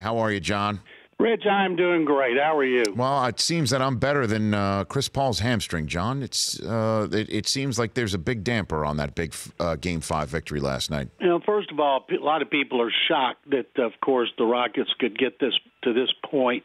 How are you, John? Rich, I'm doing great. How are you? Well, it seems that I'm better than Chris Paul's hamstring, John. It seems like there's a big damper on that big Game 5 victory last night. First of all, a lot of people are shocked that, of course, the Rockets could get this to this point,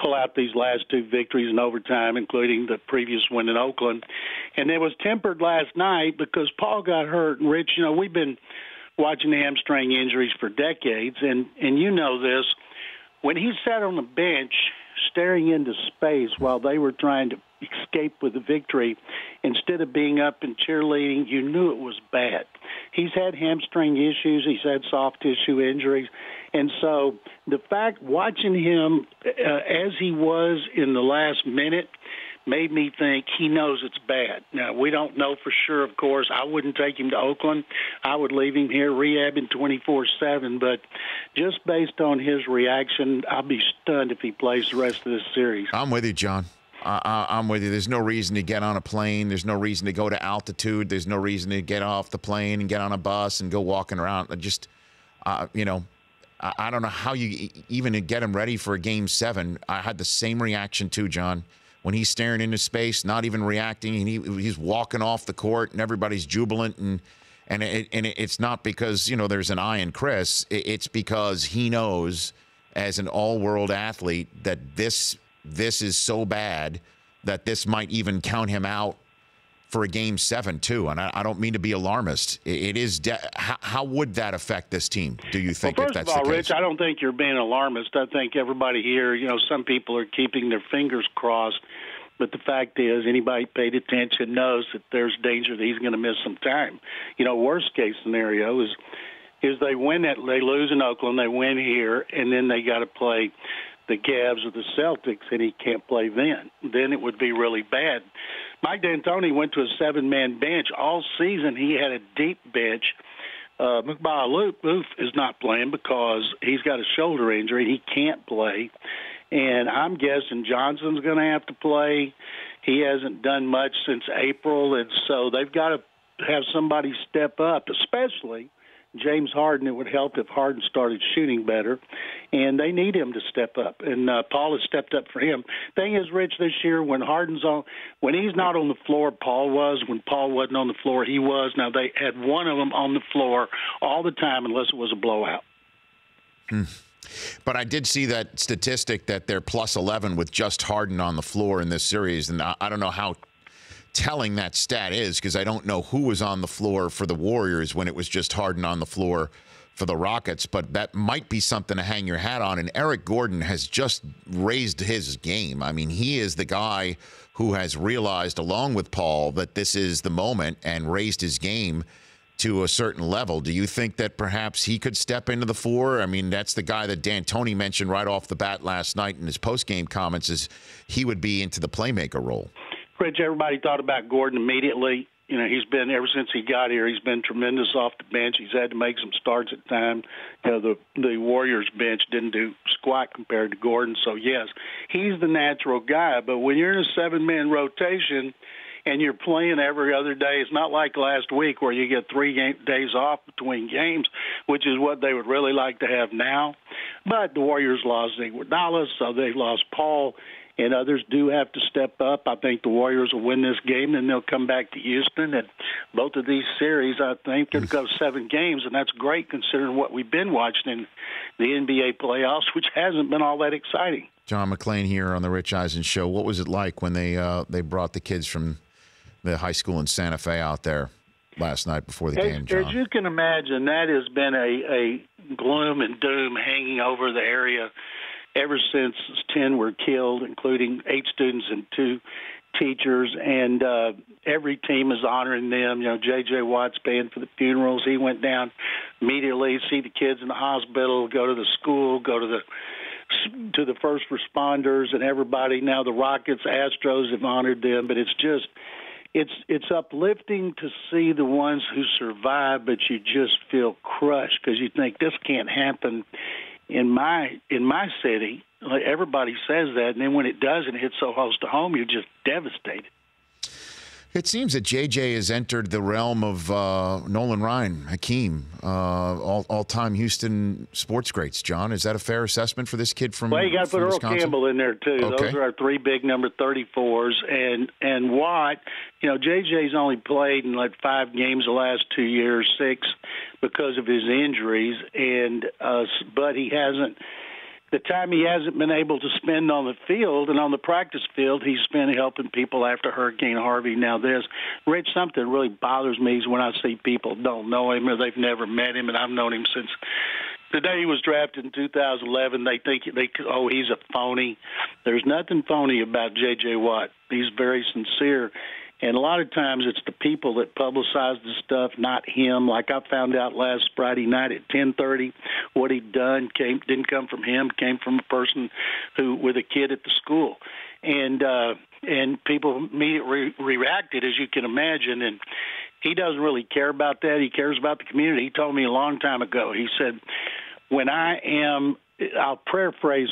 pull out these last two victories in overtime, including the previous win in Oakland. And it was tempered last night because Paul got hurt. And, Rich, we've been watching hamstring injuries for decades, and you know this. When he sat on the bench staring into space while they were trying to escape with the victory, instead of being up and cheerleading, you knew it was bad. He's had hamstring issues. He's had soft tissue injuries. And so the fact watching him as he was in the last minute made me think he knows it's bad. Now, we don't know for sure, of course. I wouldn't take him to Oakland. I would leave him here rehabbing 24/7. But just based on his reaction, I'll be stunned if he plays the rest of this series. I'm with you, John. I'm with you. There's no reason to get on a plane. There's no reason to go to altitude. There's no reason to get off the plane and get on a bus and go walking around. I don't know how you even get him ready for a Game 7. I had the same reaction too, John. When he's staring into space, not even reacting, and he's walking off the court, and everybody's jubilant, and it's not because there's an eye in Chris. It's because he knows, as an all-world athlete, that this is so bad that this might even count him out for a Game 7 too. And I don't mean to be alarmist. It is. How would that affect this team? Do you think? Well, if that's first of all, the case? Rich, I don't think you're being alarmist. I think everybody here, some people are keeping their fingers crossed. But the fact is, anybody paid attention knows that there's danger that he's going to miss some time. Worst case scenario is they win that, they lose in Oakland, they win here, and then they got to play the Cavs or the Celtics, and he can't play then. Then it would be really bad. Mike D'Antoni went to a 7-man bench all season. He had a deep bench. McClain is not playing because he's got a shoulder injury. He can't play. And I'm guessing Johnson's going to have to play. He hasn't done much since April, and so they've got to have somebody step up, especially James Harden. It would help if Harden started shooting better, and they need him to step up. And Paul has stepped up for him. Thing is, Rich, this year when he's not on the floor, Paul was. When Paul wasn't on the floor, he was. Now they had one of them on the floor all the time, unless it was a blowout. But I did see that statistic that they're plus 11 with just Harden on the floor in this series, and I don't know how telling that stat is because I don't know who was on the floor for the Warriors when it was just Harden on the floor for the Rockets, but that might be something to hang your hat on. And Eric Gordon has just raised his game. I mean, he is the guy who has realized, along with Paul, that this is the moment and raised his game to a certain level. Do you think that perhaps he could step into the four? I mean, that's the guy that D'Antoni mentioned right off the bat last night in his post-game comments, is he would be into the playmaker role. Rich, everybody thought about Gordon immediately. He's been, ever since he got here, he's been tremendous off the bench. He's had to make some starts at times. The Warriors bench didn't do squat compared to Gordon. So, yes, he's the natural guy. But when you're in a 7-man rotation and you're playing every other day, it's not like last week where you get 3 days off between games, which is what they would really like to have now. But the Warriors lost Iguodala, so they lost Paul. And others do have to step up. I think the Warriors will win this game, and they'll come back to Houston. And both of these series, I think, could go 7 games, and that's great considering what we've been watching in the NBA playoffs, which hasn't been all that exciting. John McClain here on the Rich Eisen Show. What was it like when they brought the kids from the high school in Santa Fe out there last night before the game, John? As you can imagine, that has been a gloom and doom hanging over the area ever since 10 were killed, including 8 students and 2 teachers, and every team is honoring them. J.J. Watt's paying for the funerals. He went down immediately, see the kids in the hospital, go to the school, go to the first responders and everybody. Now the Rockets, Astros have honored them, but it's uplifting to see the ones who survive, but you just feel crushed because you think this can't happen in my city. Like, everybody says that, and then when it does and it hits so close to home, you're just devastated. It seems that JJ has entered the realm of Nolan Ryan, Hakeem, all-time Houston sports greats. John, is that a fair assessment for this kid from Wisconsin? Well, you got to put Earl Campbell in there, too. Okay. Those are our three big number 34s. And Watt, JJ's only played in like 5 games the last 2 years, 6 because of his injuries. But he hasn't. The time he hasn't been able to spend on the field and on the practice field, he's spent helping people after Hurricane Harvey. Now, Rich, something really bothers me is when I see people don't know him or they've never met him, and I've known him since the day he was drafted in 2011. They think, he's a phony. There's nothing phony about J.J. Watt. He's very sincere. And a lot of times it's the people that publicize the stuff, not him. Like I found out last Friday night at 10:30, what he'd done didn't come from him, came from a person with a kid at the school. And people immediately reacted, as you can imagine. And he doesn't really care about that. He cares about the community. He told me a long time ago, he said, I'll paraphrase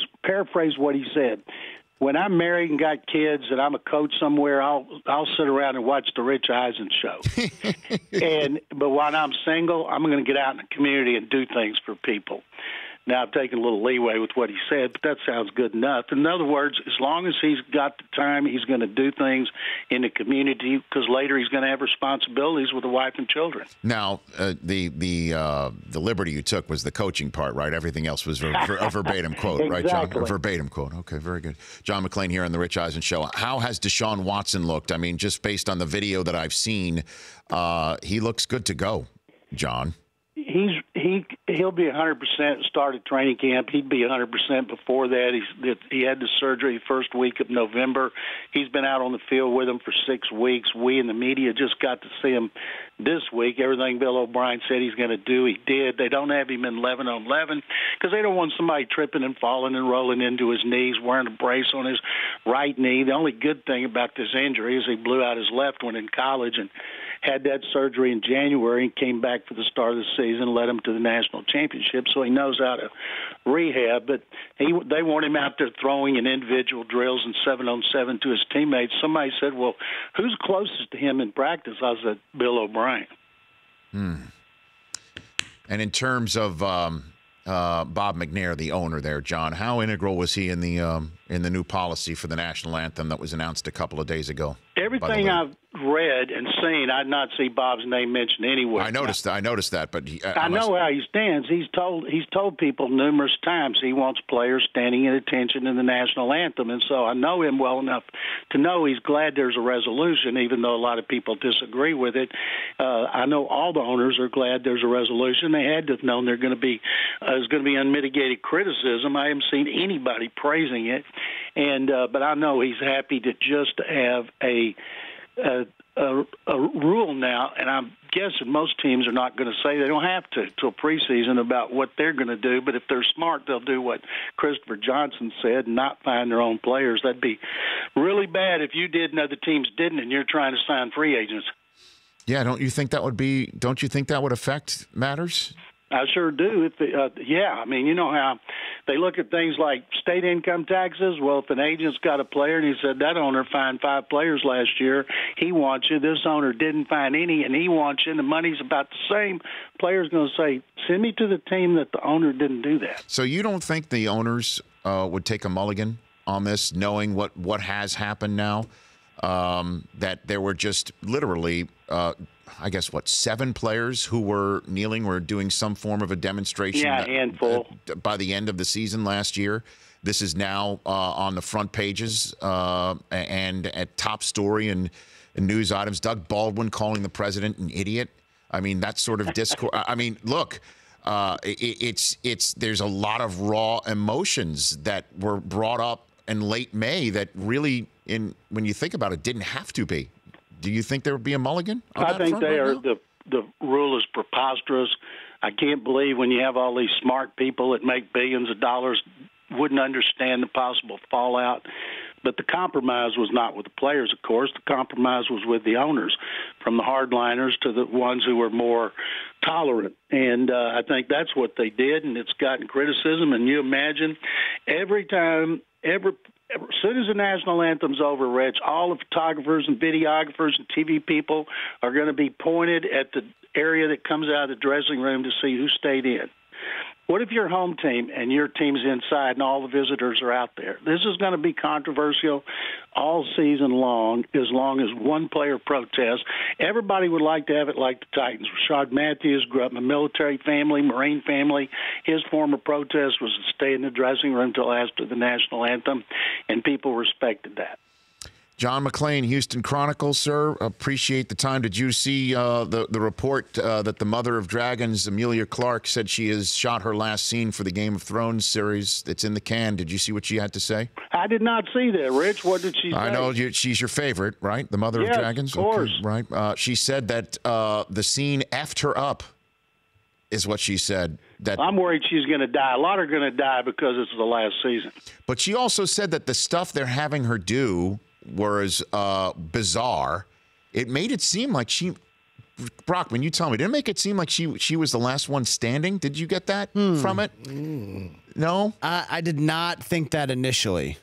what he said. When I'm married and got kids and I'm a coach somewhere, I'll sit around and watch the Rich Eisen show. But when I'm single, I'm going to get out in the community and do things for people. Now, I've taken a little leeway with what he said, but that sounds good enough. In other words, as long as he's got the time, he's going to do things in the community because later he's going to have responsibilities with a wife and children. Now, the liberty you took was the coaching part, right? Everything else was a verbatim quote, exactly. Right, John? A verbatim quote. Okay, very good. John McClain here on the Rich Eisen Show. How has Deshaun Watson looked? I mean, just based on the video that I've seen, he looks good to go, John. He'll be 100% start at training camp. He'd be 100% before that. He had the surgery the first week of November. He's been out on the field with him for 6 weeks. We in the media just got to see him this week. Everything Bill O'Brien said he's going to do, he did. They don't have him in 11-on-11 because they don't want somebody tripping and falling and rolling into his knees, wearing a brace on his right knee. The only good thing about this injury is he blew out his left one in college and had that surgery in January and came back for the start of the season, led him to the national championship, so he knows how to rehab. But they want him out there throwing in individual drills and 7-on-7 to his teammates. Somebody said, well, who's closest to him in practice? I said, Bill O'Brien. And in terms of Bob McNair, the owner there, John, how integral was he in the new policy for the national anthem that was announced a couple of days ago? Everything I've read and seen, I'd not see Bob's name mentioned anywhere. I noticed that, but I know how he stands. He's told people numerous times he wants players standing at attention in the national anthem, and so I know him well enough to know he's glad there's a resolution, even though a lot of people disagree with it. I know all the owners are glad there's a resolution. They had to have known there's going to be unmitigated criticism. I haven't seen anybody praising it, but I know he's happy to just have a rule now, and I'm guessing most teams are not going to say they don't have to till preseason about what they're going to do, but if they're smart, they'll do what Christopher Johnson said and not find their own players. That'd be really bad if you did and other teams didn't, and you're trying to sign free agents. Yeah, don't you think that would affect matters? I sure do. I mean, you know how they look at things like state income taxes. Well, if an agent's got a player and he said that owner fined 5 players last year, he wants you. This owner didn't find any, and he wants you, and the money's about the same. Player's going to say, send me to the team that the owner didn't do that. So you don't think the owners would take a mulligan on this, knowing what has happened now? That there were just literally, 7 players who were kneeling or doing some form of a demonstration. Yeah, a handful. By the end of the season last year. This is now on the front pages and at top story and news items. Doug Baldwin calling the president an idiot. I mean, that sort of discourse. I mean, look, there's a lot of raw emotions that were brought up in late May that really, when you think about it, didn't have to be. Do you think there would be a mulligan on I that think front they right are. now? The rule is preposterous. I can't believe when you have all these smart people that make billions of dollars wouldn't understand the possible fallout. But the compromise was not with the players, of course. The compromise was with the owners, from the hardliners to the ones who were more tolerant. And I think that's what they did, and it's gotten criticism. And you imagine every time, as soon as the national anthem's over, Rich, all the photographers and videographers and TV people are going to be pointed at the area that comes out of the dressing room to see who stayed in. What if your home team and your team's inside and all the visitors are out there? This is going to be controversial all season long as one player protests. Everybody would like to have it like the Titans. Rashad Matthews grew up in a military family, Marine family. His former protest was to stay in the dressing room until after the national anthem, and people respected that. John McClain, Houston Chronicle, sir. Appreciate the time. Did you see the report that the mother of dragons, Emilia Clarke, said she has shot her last scene for the Game of Thrones series that's in the can? Did you see what she had to say? I did not see that, Rich. What did she say? I know she's your favorite, right? The mother of dragons? Of course. Okay, right. She said that the scene effed her up, is what she said. That I'm worried she's going to die. A lot are going to die because it's the last season. But she also said that the stuff they're having her do was bizarre. It made it seem like Brock, when you tell me, didn't it make it seem like she was the last one standing? Did you get that from it? No? I did not think that initially.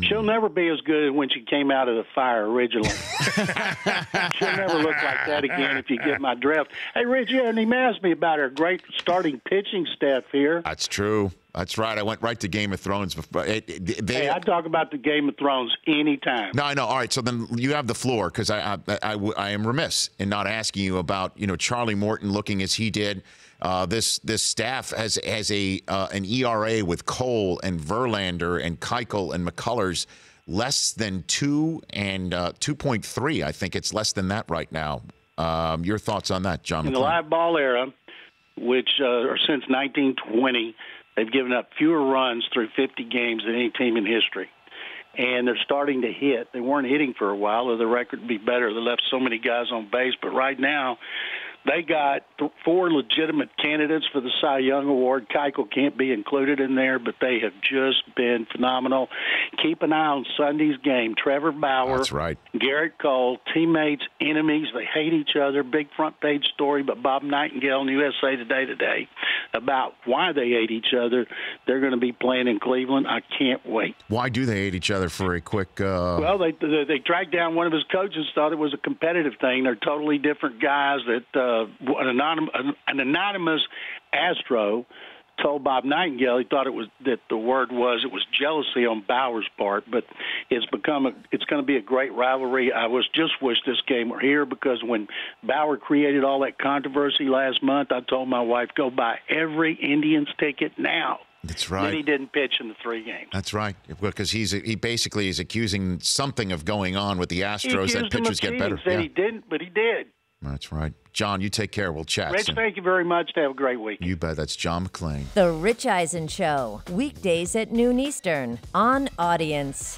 She'll never be as good as when she came out of the fire originally. She'll never look like that again if you get my drift. Hey, Rich, you haven't even asked me about her great starting pitching staff here. That's true. That's right. I went right to Game of Thrones. Hey, I talk about the Game of Thrones anytime. No, I know. All right, so then you have the floor because I am remiss in not asking you about Charlie Morton looking as he did. This staff has an ERA with Cole and Verlander and Keuchel and McCullers less than 2 and 2.3. I think it's less than that right now. Your thoughts on that, John? In the live ball era, which are since 1920. They've given up fewer runs through 50 games than any team in history. And they're starting to hit. They weren't hitting for a while, or the record would be better. They left so many guys on base. But right now, they got 4 legitimate candidates for the Cy Young Award. Keuchel can't be included in there, but they have just been phenomenal. Keep an eye on Sunday's game. Trevor Bauer, that's right. Garrett Cole, teammates, enemies. They hate each other. Big front page story by Bob Nightingale in USA today about why they hate each other. They're going to be playing in Cleveland. I can't wait. Why do they hate each other for a quick Well, they tracked down one of his coaches, thought it was a competitive thing. They're totally different guys. That an anonymous Astro told Bob Nightingale he thought it was jealousy on Bauer's part, but it's going to be a great rivalry. I just wish this game were here, because when Bauer created all that controversy last month, I told my wife, go buy every Indians ticket now. That's right. Then he didn't pitch in the 3 games. That's right, because he basically is accusing something of going on with the Astros that pitchers get better. Said he didn't, but he did. That's right. John, you take care. We'll chat. Rich, thank you very much. Have a great week. You bet. That's John McClain. The Rich Eisen Show, weekdays at noon Eastern on Audience.